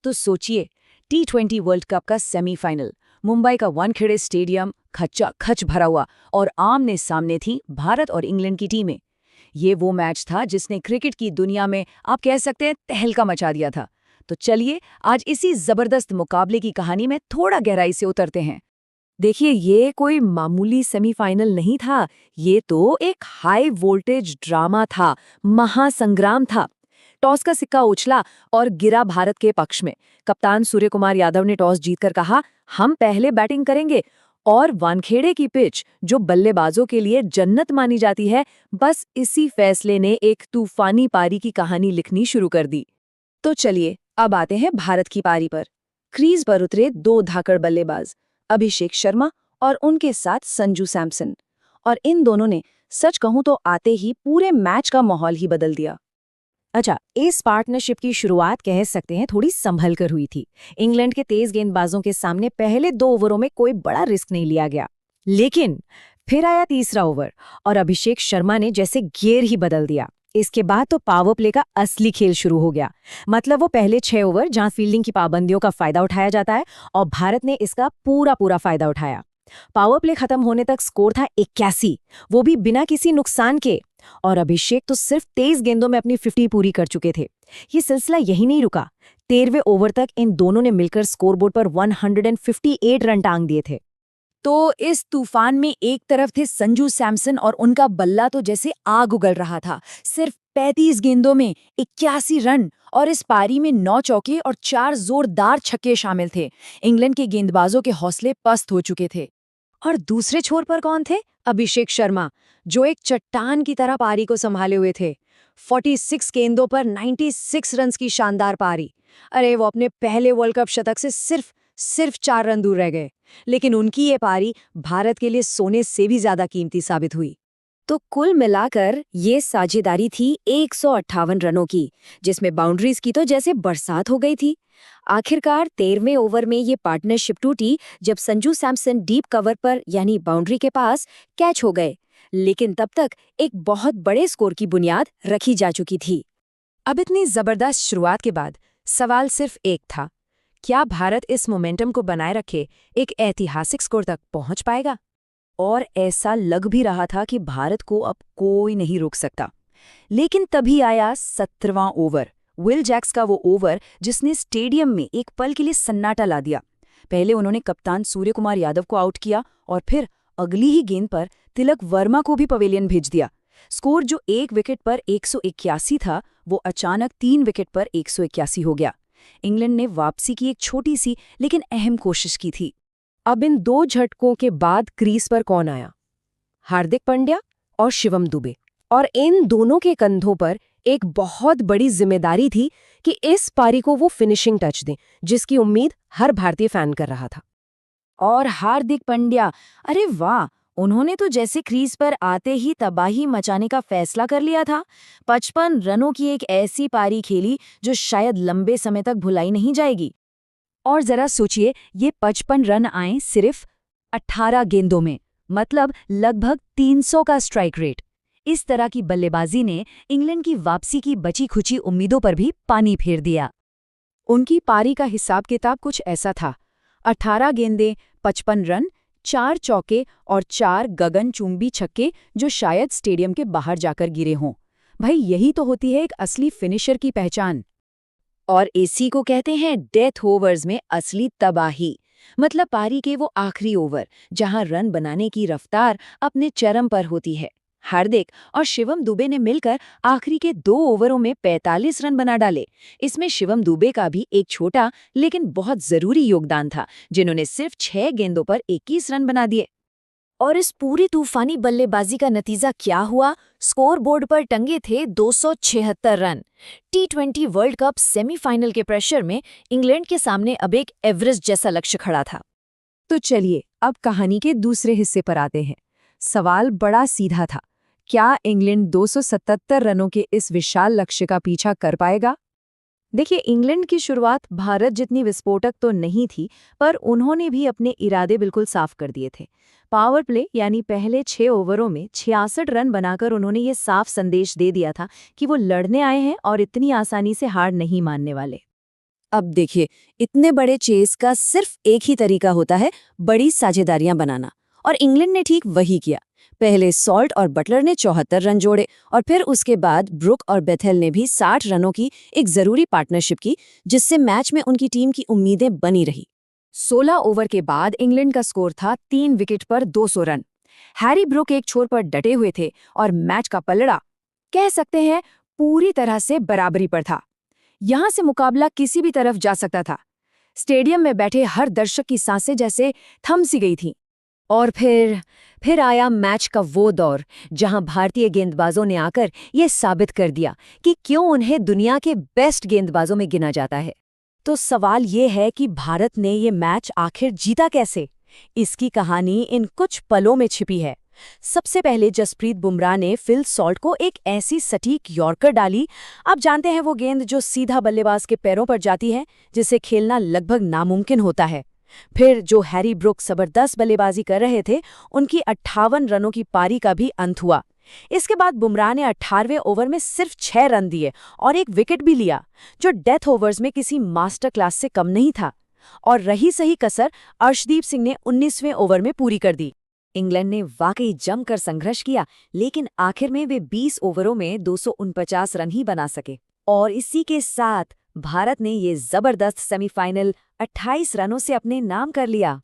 तो सोचिए, T20 world cup का सेमीफाइनल, मुंबई का वानखेड़े स्टेडियम खचाखच भरा हुआ और आमने सामने थी भारत और इंग्लैंड की टीमें। ये वो मैच था जिसने क्रिकेट की दुनिया में आप कह सकते हैं तहलका मचा दिया था। तो चलिए आज इसी जबरदस्त मुकाबले की कहानी में थोड़ा गहराई से उतरते हैं। देखिए, ये कोई मामूली सेमीफाइनल नहीं था, ये तो एक हाई वोल्टेज ड्रामा था, महासंग्राम था। टॉस का सिक्का उछला और गिरा भारत के पक्ष में। कप्तान सूर्यकुमार यादव ने टॉस जीतकर कहा, हम पहले बैटिंग करेंगे। और वानखेड़े की पिच, जो बल्लेबाजों के लिए जन्नत मानी जाती है, बस इसी फैसले ने एक तूफानी पारी की कहानी लिखनी शुरू कर दी। तो चलिए अब आते हैं भारत की पारी पर। क्रीज पर उतरे दो धाकड़ बल्लेबाज, अभिषेक शर्मा और उनके साथ संजू सैमसन। और इन दोनों ने, सच कहूं तो आते ही पूरे मैच का माहौल ही बदल दिया। अच्छा, इस पार्टनरशिप की शुरुआत कह सकते हैं थोड़ी संभल कर हुई थी। इंग्लैंड के तेज गेंदबाजों के सामने पहले 2 ओवरों में कोई बड़ा रिस्क नहीं लिया गया, लेकिन फिर आया तीसरा ओवर और अभिषेक शर्मा ने जैसे गियर ही बदल दिया। इसके बाद तो पावर प्ले का असली खेल शुरू हो गया। मतलब वो पहले 6 ओवर जहां फील्डिंग की पाबंदियों का फायदा उठाया जाता है, और भारत ने इसका पूरा फायदा उठाया। पावर प्ले खत्म होने तक स्कोर था 81, वो भी बिना किसी नुकसान के। और अभिषेक तो सिर्फ 23 गेंदों में अपनी 50 पूरी कर चुके थे। ये सिलसिला यही नहीं रुका, 13वें ओवर तक इन दोनों ने मिलकर स्कोरबोर्ड पर 158 रन टांग दिए थे। तो इस तूफान में एक तरफ थे संजू सैमसन और उनका बल्ला तो जैसे आग उगल रहा था। सिर्फ 35 गेंदों में 81 रन, और इस पारी में 9 चौके और 4 जोरदार छक्के शामिल थे। इंग्लैंड के गेंदबाजों के हौसले पस्त हो चुके थे। और दूसरे छोर पर कौन थे? अभिषेक शर्मा, जो एक चट्टान की तरह पारी को संभाले हुए थे। 46 गेंदों पर 96 रन की शानदार पारी। अरे, वो अपने पहले वर्ल्ड कप शतक से सिर्फ 4 रन दूर रह गए। लेकिन उनकी ये पारी भारत के लिए सोने से भी ज्यादा कीमती साबित हुई। तो कुल मिलाकर ये साझेदारी थी 158 रनों की, जिसमें बाउंड्रीज की तो जैसे बरसात हो गई थी। आखिरकार 13वें ओवर में ये पार्टनरशिप टूटी जब संजू सैमसन डीप कवर पर यानी बाउंड्री के पास कैच हो गए। लेकिन तब तक एक बहुत बड़े स्कोर की बुनियाद रखी जा चुकी थी। अब इतनी जबरदस्त शुरुआत के बाद सवाल सिर्फ एक था, क्या भारत इस मोमेंटम को बनाए रखे एक ऐतिहासिक स्कोर तक पहुंच पाएगा? और ऐसा लग भी रहा था कि भारत को अब कोई नहीं रोक सकता। लेकिन तभी आया 17वां ओवर, विल जैक्स का वो ओवर जिसने स्टेडियम में एक पल के लिए सन्नाटा ला दिया। पहले उन्होंने कप्तान सूर्यकुमार यादव को आउट किया और फिर अगली ही गेंद पर तिलक वर्मा को भी पवेलियन भेज दिया। स्कोर जो 1 विकेट पर 181 था, वो अचानक 3 विकेट पर 181 हो गया। इंग्लैंड ने वापसी की एक छोटी सी लेकिन अहम कोशिश की थी। अब इन 2 झटकों के बाद क्रीज पर कौन आया? हार्दिक पांड्या और शिवम दुबे। और इन दोनों के कंधों पर एक बहुत बड़ी जिम्मेदारी थी कि इस पारी को वो फिनिशिंग टच दें, जिसकी उम्मीद हर भारतीय फैन कर रहा था। और हार्दिक पांड्या, अरे वाह, उन्होंने तो जैसे क्रीज पर आते ही तबाही मचाने का फैसला कर लिया था। 55 रनों की एक ऐसी पारी खेली जो शायद लंबे समय तक भुलाई नहीं जाएगी। और जरा सोचिए, ये 55 रन आए सिर्फ 18 गेंदों में, मतलब लगभग 300 का स्ट्राइक रेट। इस तरह की बल्लेबाजी ने इंग्लैंड की वापसी की बची खुची उम्मीदों पर भी पानी फेर दिया। उनकी पारी का हिसाब किताब कुछ ऐसा था: 18 गेंदें, 55 रन, 4 चौके और 4 गगनचुंबी छक्के जो शायद स्टेडियम के बाहर जाकर गिरे हों। भाई, यही तो होती है एक असली फिनिशर की पहचान। और इसी को कहते हैं डेथ ओवर्स में असली तबाही। मतलब पारी के वो आखिरी ओवर जहां रन बनाने की रफ्तार अपने चरम पर होती है। हार्दिक और शिवम दुबे ने मिलकर आखिरी के 2 ओवरों में 45 रन बना डाले। इसमें शिवम दुबे का भी एक छोटा लेकिन बहुत जरूरी योगदान था, जिन्होंने सिर्फ 6 गेंदों पर 21 रन बना दिए। और इस पूरी तूफानी बल्लेबाजी का नतीजा क्या हुआ? स्कोरबोर्ड पर टंगे थे 276 run. T20 world cup semifinal के प्रेशर में इंग्लैंड के सामने अब एक एवरेस्ट जैसा लक्ष्य खड़ा था। तो चलिए अब कहानी के दूसरे हिस्से पर आते हैं। सवाल बड़ा सीधा था, क्या इंग्लैंड 277 रनों के इस विशाल लक्ष्य का पीछा कर पाएगा? देखिए, इंग्लैंड की शुरुआत भारत जितनी विस्फोटक तो नहीं थी, पर उन्होंने भी अपने इरादे बिल्कुल साफ कर दिए थे। पावर प्ले यानी पहले 6 ओवरों में 66 रन बनाकर उन्होंने ये साफ संदेश दे दिया था कि वो लड़ने आए हैं और इतनी आसानी से हार नहीं मानने वाले। अब देखिए, इतने बड़े चेस का सिर्फ एक ही तरीका होता है, बड़ी साझेदारियां बनाना। और इंग्लैंड ने ठीक वही किया। पहले सॉल्ट और बटलर ने 74 रन जोड़े और फिर उसके बाद ब्रुक और बेथेल ने भी 60 रनों की एक जरूरी पार्टनरशिप की, जिससे मैच में उनकी टीम की उम्मीदें बनी रही। 16 ओवर के बाद इंग्लैंड का स्कोर था 3 विकेट पर 200 रन। हैरी ब्रुक एक छोर पर डटे हुए थे और मैच का पलड़ा, कह सकते हैं, पूरी तरह से बराबरी पर था। यहां से मुकाबला किसी भी तरफ जा सकता था। स्टेडियम में बैठे हर दर्शक की सांसें जैसे थम सी गई थीं। और फिर आया मैच का वो दौर जहां भारतीय गेंदबाजों ने आकर ये साबित कर दिया कि क्यों उन्हें दुनिया के बेस्ट गेंदबाजों में गिना जाता है। तो सवाल ये है कि भारत ने ये मैच आखिर जीता कैसे? इसकी कहानी इन कुछ पलों में छिपी है। सबसे पहले जसप्रीत बुमराह ने फिल सॉल्ट को एक ऐसी सटीक यॉर्कर डाली। आप जानते हैं वो गेंद जो सीधा बल्लेबाज के पैरों पर जाती है, जिसे खेलना लगभग नामुमकिन होता है। फिर जो हैरी ब्रुक जबरदस्त बल्लेबाजी कर रहे थे, उनकी 58 रनों की पारी का भी अंत हुआ। इसके बाद बुमराह ने 18वें ओवर में सिर्फ 6 रन दिए और एक विकेट भी लिया, जो डेथ ओवर्स में किसी मास्टर क्लास से कम नहीं था। और रही सही कसर, अर्शदीप सिंह ने 19वें ओवर में पूरी कर दी। इंग्लैंड ने वाकई जमकर संघर्ष किया, लेकिन आखिर में वे 20 ओवरों में 249 रन ही बना सके। और इसी के साथ भारत ने ये जबरदस्त सेमीफाइनल 28 रनों से अपने नाम कर लिया।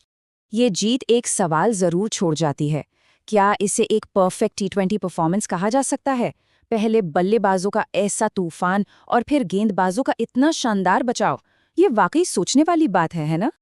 ये जीत एक सवाल जरूर छोड़ जाती है। क्या इसे एक परफेक्ट टी20 परफॉर्मेंस कहा जा सकता है? पहले बल्लेबाजों का ऐसा तूफान और फिर गेंदबाजों का इतना शानदार बचाव, ये वाकई सोचने वाली बात है ना?